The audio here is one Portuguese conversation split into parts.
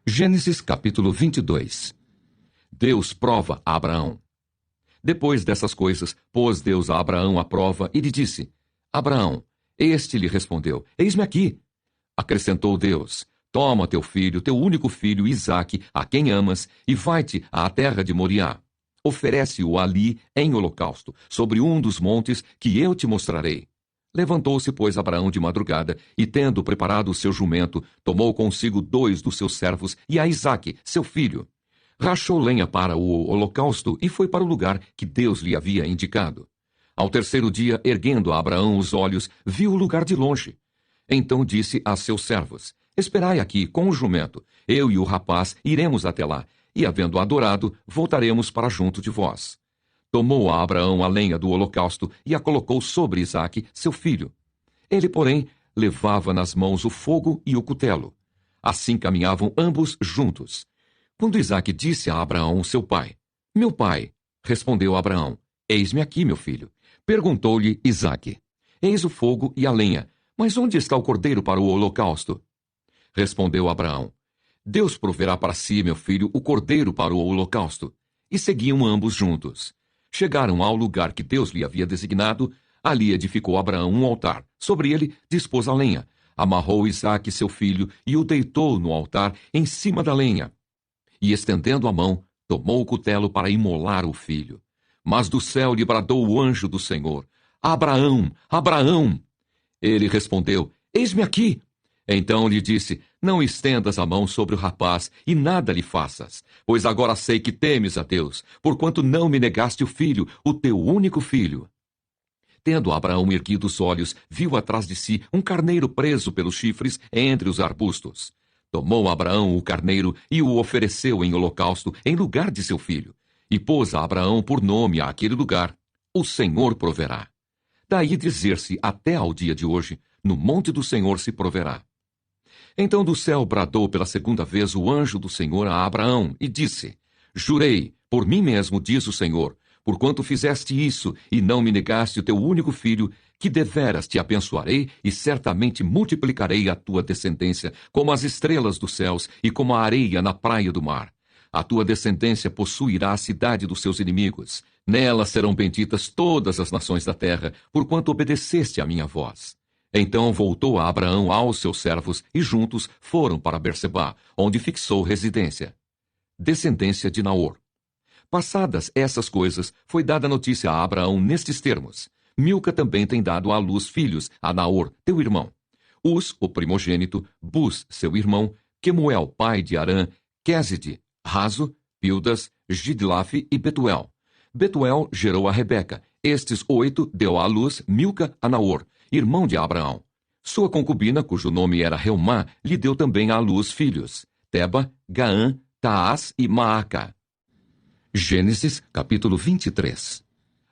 Gênesis capítulo 22. Deus prova a Abraão. Depois dessas coisas, pôs Deus a Abraão à prova e lhe disse: Abraão. Este lhe respondeu: Eis-me aqui. Acrescentou Deus: Toma teu filho, teu único filho, Isaque, a quem amas, e vai-te à terra de Moriá. Oferece-o ali em holocausto, sobre um dos montes que eu te mostrarei. Levantou-se, pois, Abraão de madrugada, e tendo preparado o seu jumento, tomou consigo 2 dos seus servos e a Isaque, seu filho. Rachou lenha para o holocausto e foi para o lugar que Deus lhe havia indicado. Ao terceiro dia, erguendo a Abraão os olhos, viu o lugar de longe. Então disse a seus servos: Esperai aqui com o jumento, eu e o rapaz iremos até lá, e, havendo adorado, voltaremos para junto de vós. Tomou a Abraão a lenha do holocausto e a colocou sobre Isaque, seu filho. Ele, porém, levava nas mãos o fogo e o cutelo. Assim caminhavam ambos juntos. Quando Isaque disse a Abraão, seu pai: Meu pai, respondeu Abraão: Eis-me aqui, meu filho. Perguntou-lhe Isaque: Eis o fogo e a lenha, mas onde está o cordeiro para o holocausto? Respondeu Abraão: Deus proverá para si, meu filho, o cordeiro para o holocausto. E seguiam ambos juntos. Chegaram ao lugar que Deus lhe havia designado. Ali edificou Abraão um altar. Sobre ele dispôs a lenha. Amarrou Isaque, seu filho, e o deitou no altar em cima da lenha. E, estendendo a mão, tomou o cutelo para imolar o filho. Mas do céu lhe bradou o anjo do Senhor: Abraão, Abraão! Ele respondeu: Eis-me aqui. Então lhe disse: Não estendas a mão sobre o rapaz e nada lhe faças, pois agora sei que temes a Deus, porquanto não me negaste o filho, o teu único filho. Tendo Abraão erguido os olhos, viu atrás de si um carneiro preso pelos chifres entre os arbustos. Tomou Abraão o carneiro e o ofereceu em holocausto em lugar de seu filho, e pôs a Abraão por nome àquele lugar: O Senhor proverá. Daí dizer-se até ao dia de hoje: No monte do Senhor se proverá. Então do céu bradou pela segunda vez o anjo do Senhor a Abraão e disse: Jurei, por mim mesmo, diz o Senhor, porquanto fizeste isso e não me negaste o teu único filho, que deveras te abençoarei e certamente multiplicarei a tua descendência como as estrelas dos céus e como a areia na praia do mar. A tua descendência possuirá a cidade dos seus inimigos. Nela serão benditas todas as nações da terra, porquanto obedeceste à minha voz. Então voltou a Abraão aos seus servos e juntos foram para Berseba, onde fixou residência. Descendência de Naor. Passadas essas coisas, foi dada notícia a Abraão nestes termos: Milca também tem dado à luz filhos a Naor, teu irmão. Uz, o primogênito, Bus, seu irmão, Quemuel, pai de Arã, Quéside, Razo, Pildas, Gidlaf e Betuel. Betuel gerou a Rebeca. Estes 8 deu à luz Milca a Naor, irmão de Abraão. Sua concubina, cujo nome era Reumá, lhe deu também à luz filhos: Teba, Gaã, Taás e Maaca. Gênesis, capítulo 23.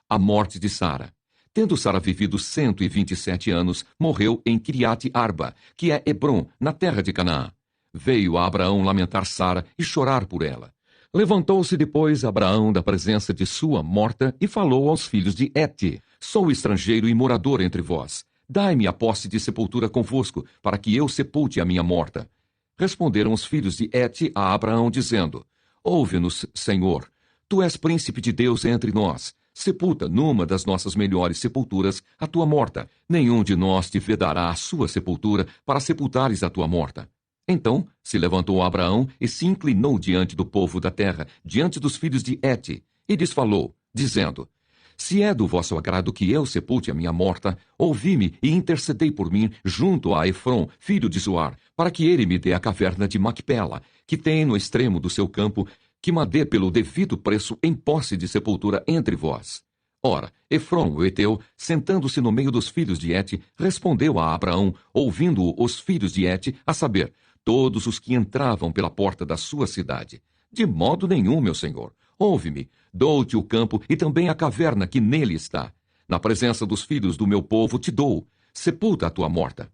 A morte de Sara. Tendo Sara vivido 127 anos, morreu em Kiriate Arba, que é Hebrom, na terra de Canaã. Veio a Abraão lamentar Sara e chorar por ela. Levantou-se depois Abraão da presença de sua morta e falou aos filhos de Hete: Sou estrangeiro e morador entre vós. Dai-me a posse de sepultura convosco, para que eu sepulte a minha morta. Responderam os filhos de Hete a Abraão, dizendo: Ouve-nos, Senhor. Tu és príncipe de Deus entre nós. Sepulta numa das nossas melhores sepulturas a tua morta. Nenhum de nós te vedará a sua sepultura para sepultares a tua morta. Então se levantou Abraão e se inclinou diante do povo da terra, diante dos filhos de Hete, e lhes falou, dizendo: Se é do vosso agrado que eu sepulte a minha morta, ouvi-me e intercedei por mim junto a Efrom, filho de Zoar, para que ele me dê a caverna de Macpela, que tem no extremo do seu campo, que me dê pelo devido preço em posse de sepultura entre vós. Ora, Efrom, o heteu, sentando-se no meio dos filhos de Hete, respondeu a Abraão, ouvindo-o os filhos de Hete, a saber, todos os que entravam pela porta da sua cidade: De modo nenhum, meu senhor. Ouve-me, dou-te o campo e também a caverna que nele está. Na presença dos filhos do meu povo te dou. Sepulta a tua morta.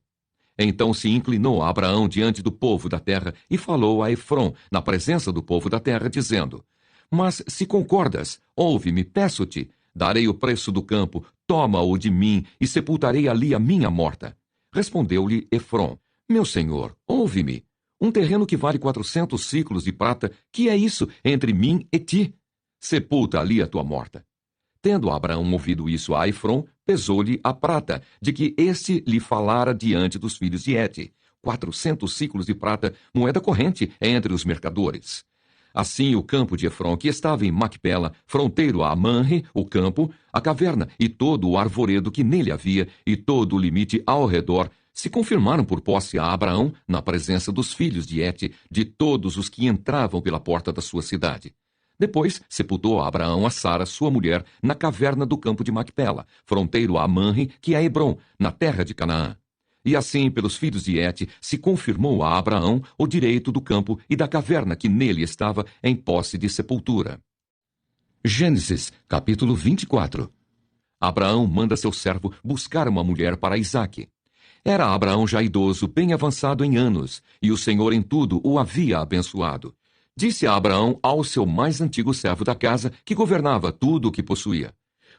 Então se inclinou Abraão diante do povo da terra e falou a Efrom, na presença do povo da terra, dizendo: Mas se concordas, ouve-me, peço-te, darei o preço do campo, toma-o de mim e sepultarei ali a minha morta. Respondeu-lhe Efrom: Meu senhor, ouve-me. Um terreno que vale 400 siclos de prata, que é isso entre mim e ti? Sepulta ali a tua morta. Tendo Abraão ouvido isso a Efron, pesou-lhe a prata, de que este lhe falara diante dos filhos de Hete. 400 siclos de prata, moeda corrente entre os mercadores. Assim o campo de Efron, que estava em Macpela, fronteiro a Manre, o campo, a caverna e todo o arvoredo que nele havia, e todo o limite ao redor, se confirmaram por posse a Abraão, na presença dos filhos de Hete, de todos os que entravam pela porta da sua cidade. Depois sepultou Abraão a Sara, sua mulher, na caverna do campo de Macpela, fronteiro a Manre, que é Hebrom, na terra de Canaã. E assim, pelos filhos de Hete, se confirmou a Abraão o direito do campo e da caverna que nele estava em posse de sepultura. Gênesis, capítulo 24. Abraão manda seu servo buscar uma mulher para Isaque. Era Abraão já idoso, bem avançado em anos, e o Senhor em tudo o havia abençoado. Disse a Abraão ao seu mais antigo servo da casa, que governava tudo o que possuía: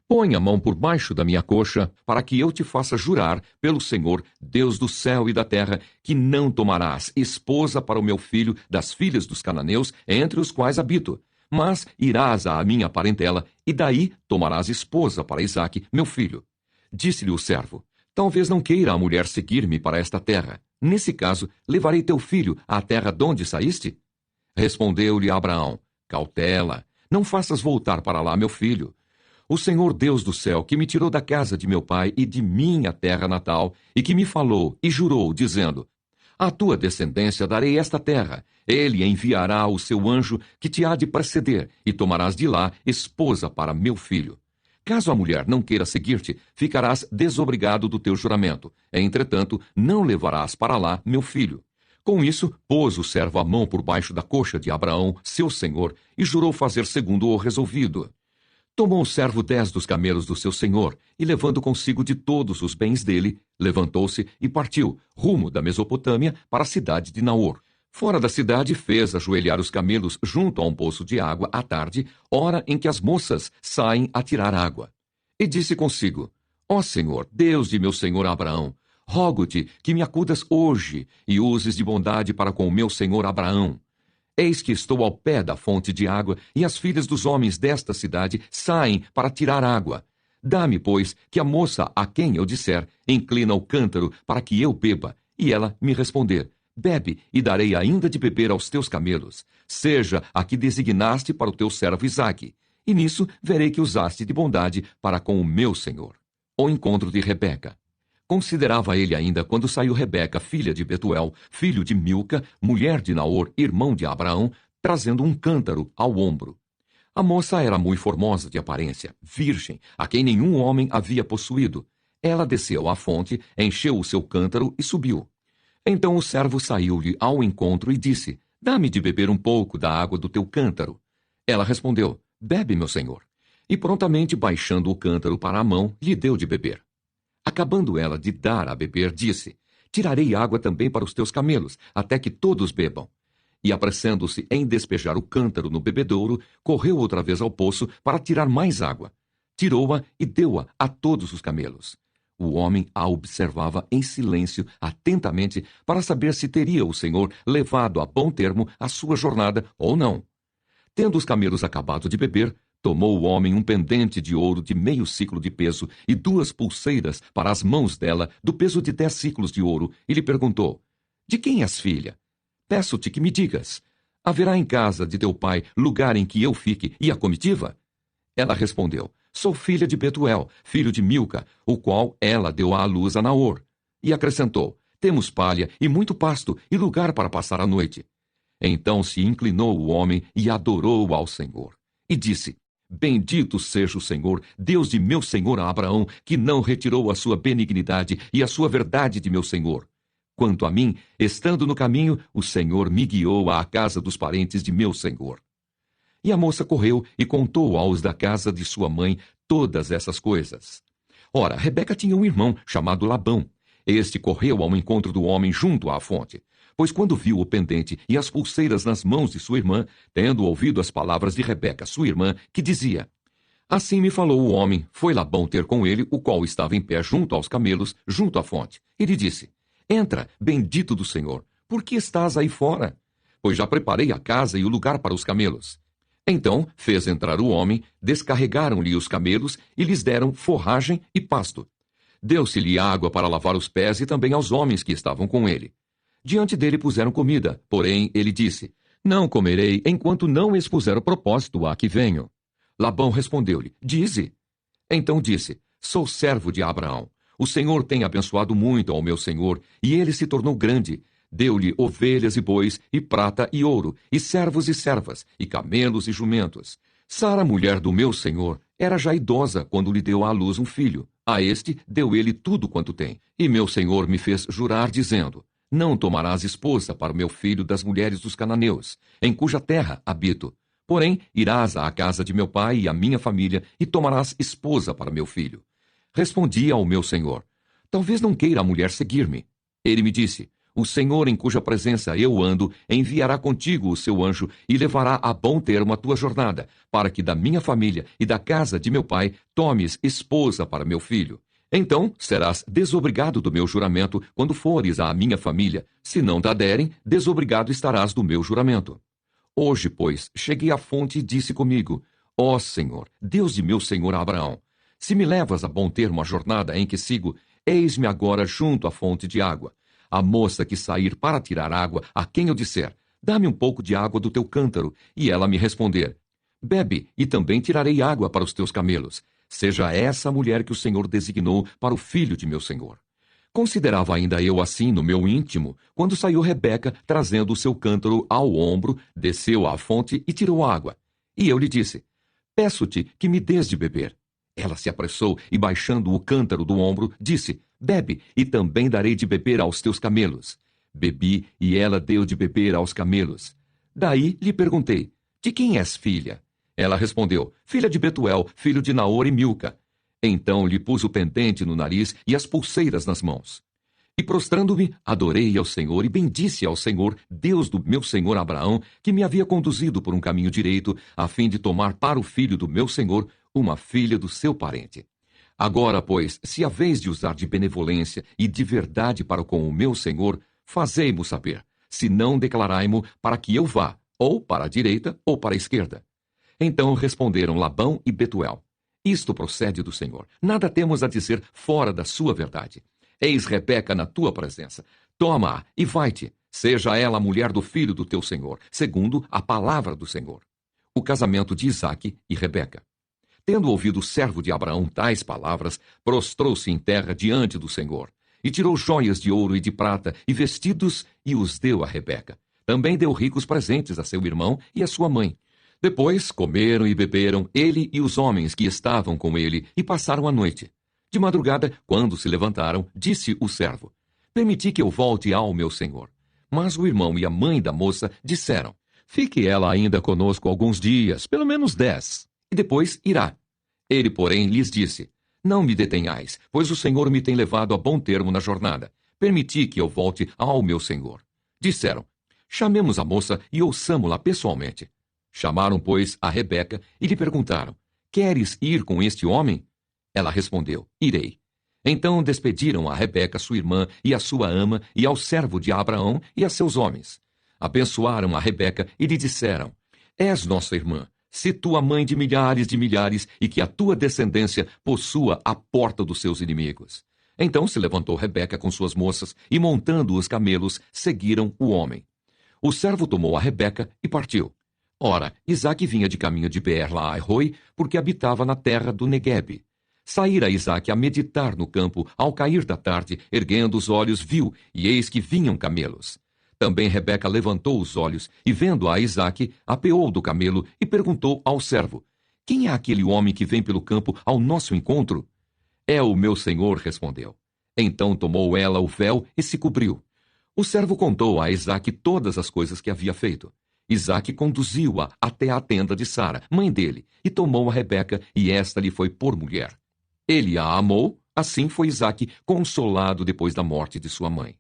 Põe a mão por baixo da minha coxa, para que eu te faça jurar pelo Senhor, Deus do céu e da terra, que não tomarás esposa para o meu filho das filhas dos cananeus, entre os quais habito, mas irás à minha parentela, e daí tomarás esposa para Isaque, meu filho. Disse-lhe o servo: Talvez não queira a mulher seguir-me para esta terra. Nesse caso, levarei teu filho à terra de onde saíste? Respondeu-lhe Abraão: Cautela, não faças voltar para lá meu filho. O Senhor Deus do céu, que me tirou da casa de meu pai e de minha terra natal, e que me falou e jurou, dizendo: À tua descendência darei esta terra. Ele enviará o seu anjo que te há de preceder, e tomarás de lá esposa para meu filho. Caso a mulher não queira seguir-te, ficarás desobrigado do teu juramento. Entretanto, não levarás para lá meu filho. Com isso, pôs o servo a mão por baixo da coxa de Abraão, seu senhor, e jurou fazer segundo o resolvido. Tomou o servo 10 dos camelos do seu senhor, e levando consigo de todos os bens dele, levantou-se e partiu, rumo da Mesopotâmia, para a cidade de Naor. Fora da cidade, fez ajoelhar os camelos junto a um poço de água à tarde, hora em que as moças saem a tirar água. E disse consigo: Ó Senhor, Deus de meu senhor Abraão, rogo-te que me acudas hoje e uses de bondade para com o meu senhor Abraão. Eis que estou ao pé da fonte de água, e as filhas dos homens desta cidade saem para tirar água. Dá-me, pois, que a moça a quem eu disser, inclina o cântaro para que eu beba, e ela me responder: Bebe, e darei ainda de beber aos teus camelos. Seja a que designaste para o teu servo Isaque. E nisso verei que usaste de bondade para com o meu senhor. O encontro de Rebeca. Considerava ele ainda quando saiu Rebeca, filha de Betuel, filho de Milca, mulher de Naor, irmão de Abraão, trazendo um cântaro ao ombro. A moça era muito formosa de aparência, virgem, a quem nenhum homem havia possuído. Ela desceu à fonte, encheu o seu cântaro e subiu. Então o servo saiu-lhe ao encontro e disse: Dá-me de beber um pouco da água do teu cântaro. Ela respondeu: Bebe, meu senhor. E prontamente, baixando o cântaro para a mão, lhe deu de beber. Acabando ela de dar a beber, disse: Tirarei água também para os teus camelos, até que todos bebam. E apressando-se em despejar o cântaro no bebedouro, correu outra vez ao poço para tirar mais água. Tirou-a e deu-a a todos os camelos. O homem a observava em silêncio, atentamente, para saber se teria o Senhor levado a bom termo a sua jornada ou não. Tendo os camelos acabado de beber, tomou o homem um pendente de ouro de meio siclo de peso e 2 pulseiras para as mãos dela, do peso de 10 siclos de ouro, e lhe perguntou: De quem és filha? Peço-te que me digas: haverá em casa de teu pai lugar em que eu fique e a comitiva? Ela respondeu: Sou filha de Betuel, filho de Milca, o qual ela deu à luz a Naor. E acrescentou: Temos palha e muito pasto e lugar para passar a noite. Então se inclinou o homem e adorou ao Senhor. E disse: Bendito seja o Senhor, Deus de meu senhor Abraão, que não retirou a sua benignidade e a sua verdade de meu senhor. Quanto a mim, estando no caminho, o Senhor me guiou à casa dos parentes de meu senhor. E a moça correu e contou aos da casa de sua mãe todas essas coisas. Ora, Rebeca tinha um irmão chamado Labão. Este correu ao encontro do homem junto à fonte, pois quando viu o pendente e as pulseiras nas mãos de sua irmã, tendo ouvido as palavras de Rebeca, sua irmã, que dizia: Assim me falou o homem, foi Labão ter com ele, o qual estava em pé junto aos camelos, junto à fonte. E lhe disse: Entra, bendito do Senhor, por que estás aí fora? Pois já preparei a casa e o lugar para os camelos. Então fez entrar o homem, descarregaram-lhe os camelos e lhes deram forragem e pasto. Deu-se-lhe água para lavar os pés e também aos homens que estavam com ele. Diante dele puseram comida, porém ele disse: Não comerei enquanto não expuser o propósito a que venho. Labão respondeu-lhe: Dize. Então disse: Sou servo de Abraão. O Senhor tem abençoado muito ao meu senhor, e ele se tornou grande. Deu-lhe ovelhas e bois, e prata e ouro, e servos e servas, e camelos e jumentos. Sara, mulher do meu senhor, era já idosa quando lhe deu à luz um filho. A este deu ele tudo quanto tem. E meu senhor me fez jurar, dizendo: Não tomarás esposa para o meu filho das mulheres dos cananeus, em cuja terra habito. Porém, irás à casa de meu pai e à minha família, e tomarás esposa para meu filho. Respondi ao meu senhor: Talvez não queira a mulher seguir-me. Ele me disse: O Senhor, em cuja presença eu ando, enviará contigo o seu anjo e levará a bom termo a tua jornada, para que da minha família e da casa de meu pai tomes esposa para meu filho. Então serás desobrigado do meu juramento quando fores à minha família. Se não te derem, desobrigado estarás do meu juramento. Hoje, pois, cheguei à fonte e disse comigo: Ó Senhor, Deus de meu senhor Abraão, se me levas a bom termo a jornada em que sigo, eis-me agora junto à fonte de água. A moça que sair para tirar água, a quem eu disser: Dá-me um pouco de água do teu cântaro, e ela me responder: Bebe, e também tirarei água para os teus camelos. Seja essa a mulher que o Senhor designou para o filho de meu senhor. Considerava ainda eu assim no meu íntimo, quando saiu Rebeca, trazendo o seu cântaro ao ombro, desceu à fonte e tirou água. E eu lhe disse: Peço-te que me dês de beber. Ela se apressou e, baixando o cântaro do ombro, disse: Bebe, e também darei de beber aos teus camelos. Bebi, e ela deu de beber aos camelos. Daí lhe perguntei: De quem és filha? Ela respondeu: Filha de Betuel, filho de Naor e Milca. Então lhe pus o pendente no nariz e as pulseiras nas mãos. E prostrando-me, adorei ao Senhor e bendisse ao Senhor, Deus do meu senhor Abraão, que me havia conduzido por um caminho direito, a fim de tomar para o filho do meu senhor uma filha do seu parente. Agora, pois, se haveis de usar de benevolência e de verdade para com o meu senhor, fazei-mo saber, se não declarai-mo para que eu vá, ou para a direita ou para a esquerda. Então responderam Labão e Betuel: Isto procede do Senhor. Nada temos a dizer fora da sua verdade. Eis Rebeca na tua presença. Toma-a e vai-te. Seja ela a mulher do filho do teu senhor, segundo a palavra do Senhor. O casamento de Isaque e Rebeca. Tendo ouvido o servo de Abraão tais palavras, prostrou-se em terra diante do Senhor, e tirou joias de ouro e de prata e vestidos, e os deu a Rebeca. Também deu ricos presentes a seu irmão e a sua mãe. Depois comeram e beberam, ele e os homens que estavam com ele, e passaram a noite. De madrugada, quando se levantaram, disse o servo: Permiti que eu volte ao meu senhor. Mas o irmão e a mãe da moça disseram: Fique ela ainda conosco alguns dias, pelo menos 10, e depois irá. Ele, porém, lhes disse: Não me detenhais, pois o Senhor me tem levado a bom termo na jornada. Permiti que eu volte ao meu senhor. Disseram: Chamemos a moça e ouçamo-la pessoalmente. Chamaram, pois, a Rebeca e lhe perguntaram: Queres ir com este homem? Ela respondeu: Irei. Então despediram a Rebeca, sua irmã, e a sua ama, e ao servo de Abraão e a seus homens. Abençoaram a Rebeca e lhe disseram: És nossa irmã, se tua mãe de milhares, e que a tua descendência possua a porta dos seus inimigos. Então se levantou Rebeca com suas moças, e montando os camelos, seguiram o homem. O servo tomou a Rebeca e partiu. Ora, Isaque vinha de caminho de Beer-Lahai-Roi, porque habitava na terra do Neguebe. Saíra Isaque a meditar no campo, ao cair da tarde, erguendo os olhos, viu, e eis que vinham camelos. Também Rebeca levantou os olhos, e vendo a Isaque, apeou do camelo, e perguntou ao servo: Quem é aquele homem que vem pelo campo ao nosso encontro? É o meu senhor, respondeu. Então tomou ela o véu e se cobriu. O servo contou a Isaque todas as coisas que havia feito. Isaque conduziu-a até a tenda de Sara, mãe dele, e tomou a Rebeca, e esta lhe foi por mulher. Ele a amou, assim foi Isaque consolado depois da morte de sua mãe.